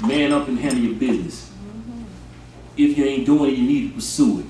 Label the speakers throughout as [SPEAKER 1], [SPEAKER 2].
[SPEAKER 1] Man up and handle your business. If you ain't doing it, you need to pursue it.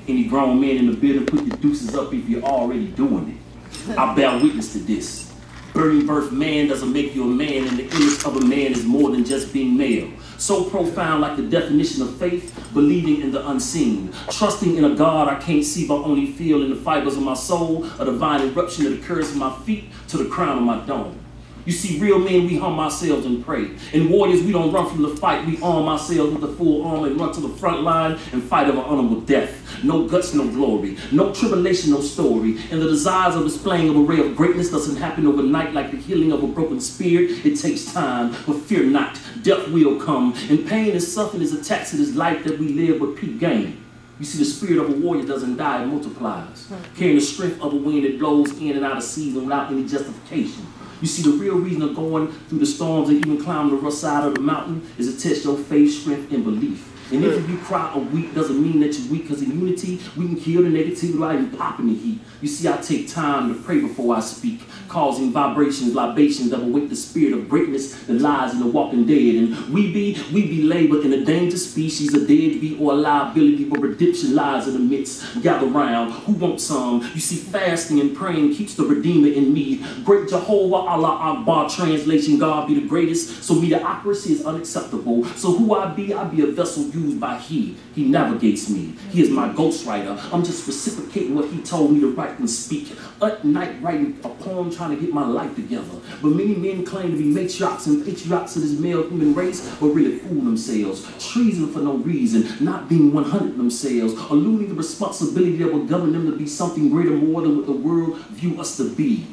[SPEAKER 1] Any grown man in the building, put the deuces up if you're already doing it. I bear witness to this. Burning birth man doesn't make you a man, and the image of a man is more than just being male. So profound, like the definition of faith, believing in the unseen, trusting in a God I can't see but only feel in the fibers of my soul, a divine eruption that occurs from my feet to the crown of my dome. You see, real men, we hum ourselves and pray. And warriors, we don't run from the fight. We arm ourselves with the full armor and run to the front line and fight of an honorable death. No guts, no glory. No tribulation, no story. And the desires of displaying of a ray of greatness doesn't happen overnight like the healing of a broken spirit. It takes time, but fear not. Death will come. And pain and suffering is a tax to this life that we live with peak gain. You see, the spirit of a warrior doesn't die, it multiplies. Carrying the strength of a wind that blows in and out of season without any justification. You see, the real reason of going through the storms and even climbing the rough side of the mountain is to test your faith, strength, and belief. And if you cry or weak, doesn't mean that you're weak, because in unity, we can kill the negativity without even popping the heat. You see, I take time to pray before I speak, causing vibrations, libations that awake the spirit of greatness that lies in the walking dead. And we be labeled in a dangerous species, a deadbeat or a liability, but redemption lies in the midst. Gather round, who wants some? You see, fasting and praying keeps the Redeemer in me. Great Jehovah, Allah Akbar, translation, God be the greatest. So mediocrity is unacceptable. So who I be a vessel used by He. He navigates me. He is my ghostwriter. I'm just reciprocating what He told me to write and speak. At night writing a poem trying to get my life together. But many men claim to be matriarchs and patriarchs of this male human race, but really fool themselves. Treason for no reason, not being 100 themselves, eluding the responsibility that will govern them to be something greater more than what the world view us to be.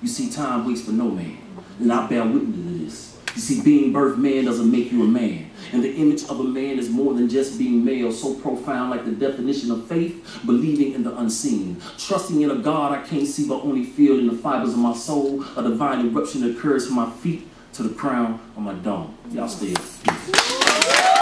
[SPEAKER 1] You see, time waits for no man, and I bear witness to this. You see, being birthed man doesn't make you a man. And the image of a man is more than just being male, so profound like the definition of faith, believing in the unseen, trusting in a God I can't see but only feel in the fibers of my soul, a divine eruption that occurs from my feet to the crown of my dome. Y'all stay up.